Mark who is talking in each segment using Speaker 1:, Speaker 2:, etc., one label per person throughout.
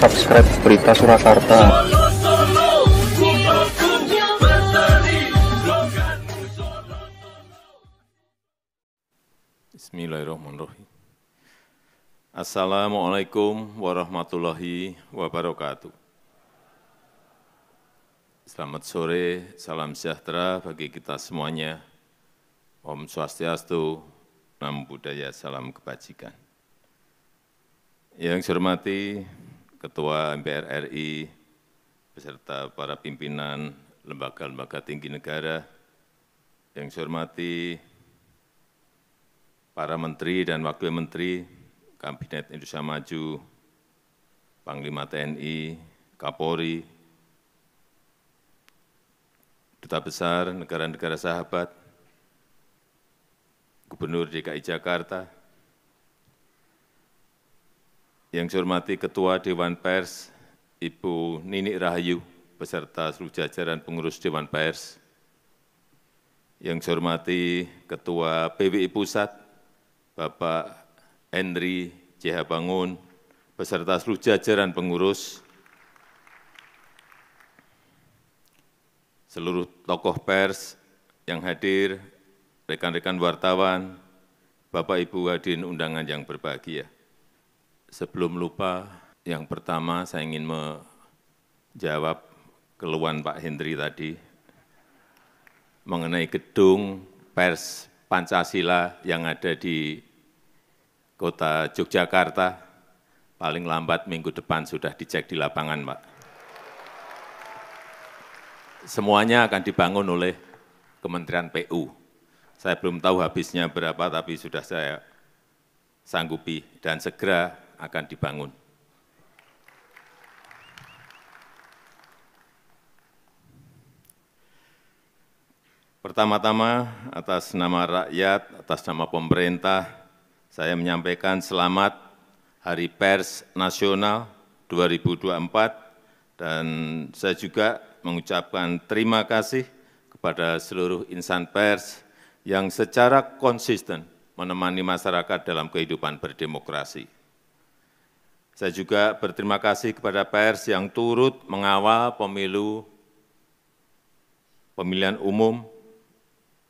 Speaker 1: subscribe Berita Surakarta.
Speaker 2: Bismillahirrahmanirrahim. Assalamualaikum warahmatullahi wabarakatuh. Selamat sore, salam sejahtera bagi kita semuanya. Om Swastiastu, Namo Buddhaya, salam kebajikan. Yang saya hormati Ketua MPR RI, beserta para pimpinan lembaga-lembaga tinggi negara, yang saya hormati para menteri dan wakil menteri, Kabinet Indonesia Maju, Panglima TNI, Kapolri, Duta Besar negara-negara sahabat, Gubernur DKI Jakarta, yang saya hormati Ketua Dewan Pers, Ibu Nini Rahayu, beserta seluruh jajaran pengurus Dewan Pers, yang saya hormati Ketua PWI Pusat, Bapak Henry J.H. Bangun, beserta seluruh jajaran pengurus, seluruh tokoh pers yang hadir, rekan-rekan wartawan, Bapak Ibu hadirin undangan yang berbahagia. Sebelum lupa, yang pertama saya ingin menjawab keluhan Pak Henry tadi mengenai gedung pers Pancasila yang ada di Kota Yogyakarta, paling lambat minggu depan sudah dicek di lapangan, Pak. Semuanya akan dibangun oleh Kementerian PU. Saya belum tahu habisnya berapa, tapi sudah saya sanggupi dan segera akan dibangun. Pertama-tama, atas nama rakyat, atas nama pemerintah, saya menyampaikan selamat Hari Pers Nasional 2024, dan saya juga mengucapkan terima kasih kepada seluruh insan pers yang secara konsisten menemani masyarakat dalam kehidupan berdemokrasi. Saya juga berterima kasih kepada pers yang turut mengawal pemilihan umum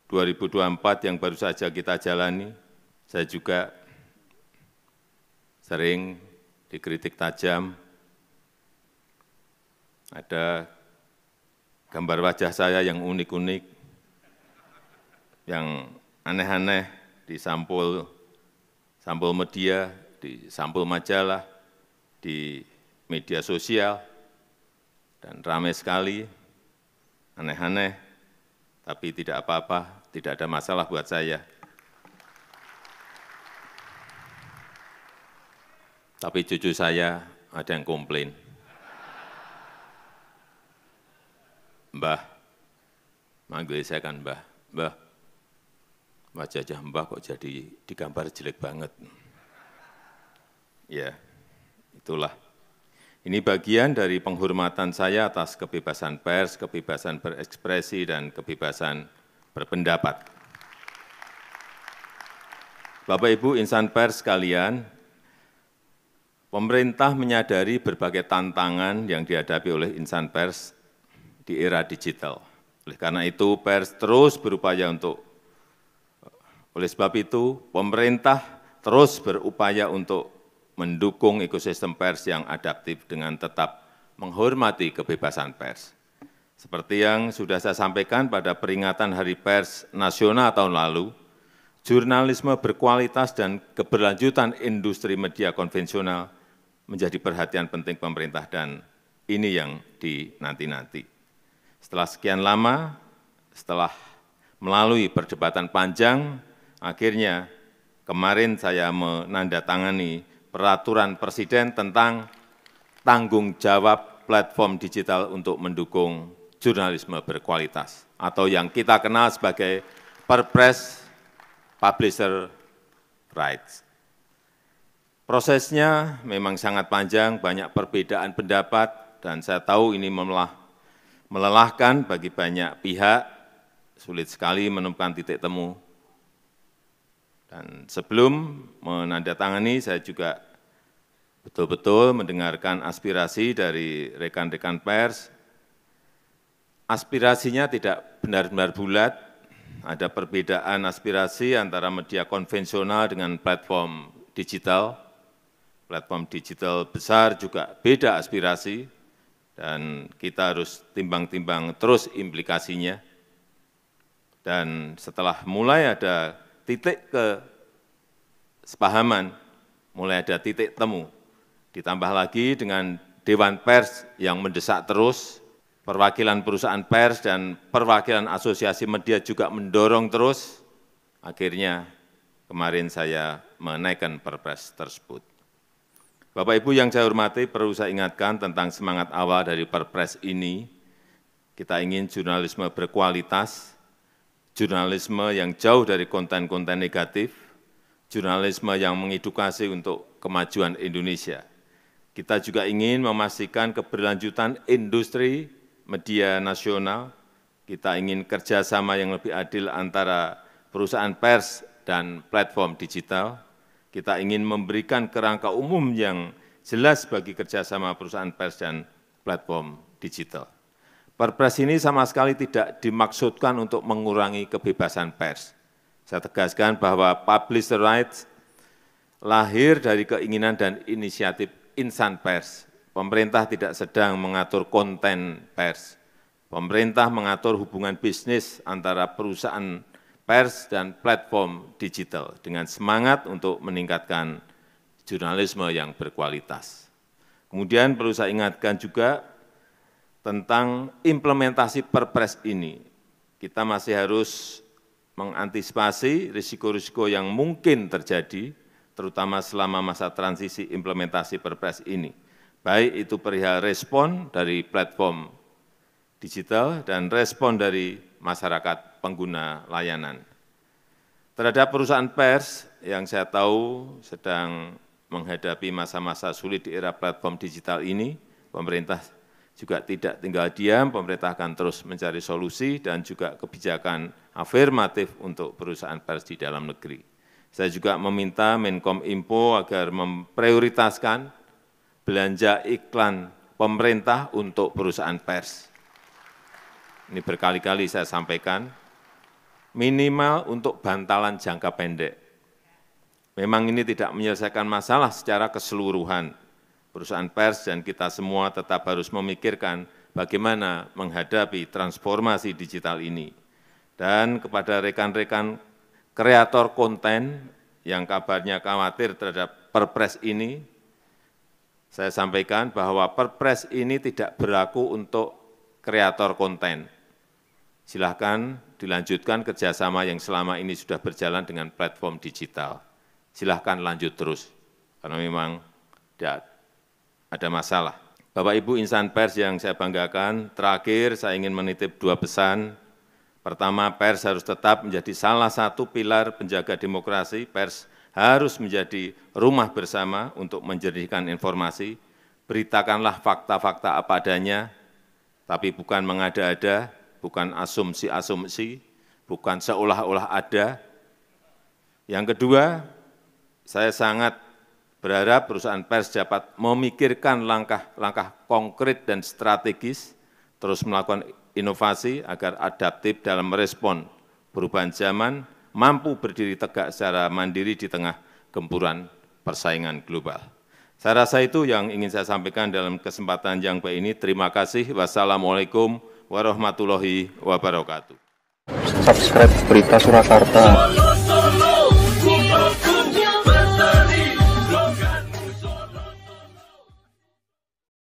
Speaker 2: 2024 yang baru saja kita jalani. Saya juga sering dikritik tajam. Ada gambar wajah saya yang unik-unik, yang aneh-aneh di sampul media, di sampul majalah, di media sosial, dan ramai sekali, aneh-aneh, tapi tidak apa-apa, tidak ada masalah buat saya. Tapi cucu saya ada yang komplain. Mbah, manggil saya kan Mbah, Mbah, wajah Mbah kok jadi digambar jelek banget. Ya, itulah. Ini bagian dari penghormatan saya atas kebebasan pers, kebebasan berekspresi, dan kebebasan berpendapat. Bapak Ibu insan pers sekalian, pemerintah menyadari berbagai tantangan yang dihadapi oleh insan pers di era digital. Oleh karena itu, pers terus berupaya oleh sebab itu, pemerintah terus berupaya untuk mendukung ekosistem pers yang adaptif dengan tetap menghormati kebebasan pers. Seperti yang sudah saya sampaikan pada peringatan Hari Pers Nasional tahun lalu, jurnalisme berkualitas dan keberlanjutan industri media konvensional menjadi perhatian penting pemerintah, dan ini yang dinanti-nanti. Setelah sekian lama, setelah melalui perdebatan panjang, akhirnya kemarin saya menandatangani Peraturan Presiden tentang tanggung jawab platform digital untuk mendukung jurnalisme berkualitas, atau yang kita kenal sebagai Perpres Publisher Rights. Prosesnya memang sangat panjang, banyak perbedaan pendapat, dan saya tahu ini melelahkan bagi banyak pihak, sulit sekali menemukan titik temu. Dan sebelum menandatangani, saya juga betul-betul mendengarkan aspirasi dari rekan-rekan pers. Aspirasinya tidak benar-benar bulat, ada perbedaan aspirasi antara media konvensional dengan platform digital. Platform digital besar juga beda aspirasi, dan kita harus timbang-timbang terus implikasinya. Dan setelah mulai ada titik kesepahaman, mulai ada titik temu, ditambah lagi dengan Dewan Pers yang mendesak terus, perwakilan perusahaan pers dan perwakilan asosiasi media juga mendorong terus, akhirnya kemarin saya menaikkan Perpres tersebut. Bapak Ibu yang saya hormati, perlu saya ingatkan tentang semangat awal dari Perpres ini. Kita ingin jurnalisme berkualitas, jurnalisme yang jauh dari konten-konten negatif, jurnalisme yang mengedukasi untuk kemajuan Indonesia. Kita juga ingin memastikan keberlanjutan industri media nasional, kita ingin kerjasama yang lebih adil antara perusahaan pers dan platform digital, kita ingin memberikan kerangka umum yang jelas bagi kerjasama perusahaan pers dan platform digital. Perpres ini sama sekali tidak dimaksudkan untuk mengurangi kebebasan pers. Saya tegaskan bahwa publisher rights lahir dari keinginan dan inisiatif insan pers. Pemerintah tidak sedang mengatur konten pers. Pemerintah mengatur hubungan bisnis antara perusahaan pers dan platform digital dengan semangat untuk meningkatkan jurnalisme yang berkualitas. Kemudian perlu saya ingatkan juga tentang implementasi Perpres ini. Kita masih harus mengantisipasi risiko-risiko yang mungkin terjadi, terutama selama masa transisi implementasi Perpres ini. Baik itu perihal respon dari platform digital dan respon dari masyarakat pengguna layanan. Terhadap perusahaan pers yang saya tahu sedang menghadapi masa-masa sulit di era platform digital ini, pemerintah juga tidak tinggal diam, pemerintah akan terus mencari solusi dan juga kebijakan afirmatif untuk perusahaan pers di dalam negeri. Saya juga meminta Menkominfo agar memprioritaskan belanja iklan pemerintah untuk perusahaan pers. Ini berkali-kali saya sampaikan, minimal untuk bantalan jangka pendek. Memang ini tidak menyelesaikan masalah secara keseluruhan. Perusahaan pers dan kita semua tetap harus memikirkan bagaimana menghadapi transformasi digital ini. Dan kepada rekan-rekan kreator konten yang kabarnya khawatir terhadap Perpres ini, saya sampaikan bahwa Perpres ini tidak berlaku untuk kreator konten. Silahkan dilanjutkan kerjasama yang selama ini sudah berjalan dengan platform digital. Silahkan lanjut terus, karena memang tidak ada masalah. Bapak Ibu insan pers yang saya banggakan, terakhir saya ingin menitip dua pesan. Pertama, pers harus tetap menjadi salah satu pilar penjaga demokrasi. Pers harus menjadi rumah bersama untuk menjernihkan informasi. Beritakanlah fakta-fakta apa adanya, tapi bukan mengada-ada, bukan asumsi-asumsi, bukan seolah-olah ada. Yang kedua, saya sangat berharap perusahaan pers dapat memikirkan langkah-langkah konkret dan strategis, terus melakukan inovasi agar adaptif dalam merespon perubahan zaman, mampu berdiri tegak secara mandiri di tengah gempuran persaingan global. Saya rasa itu yang ingin saya sampaikan dalam kesempatan yang baik ini. Terima kasih. Wassalamualaikum warahmatullahi wabarakatuh.
Speaker 1: Subscribe Berita Surakarta.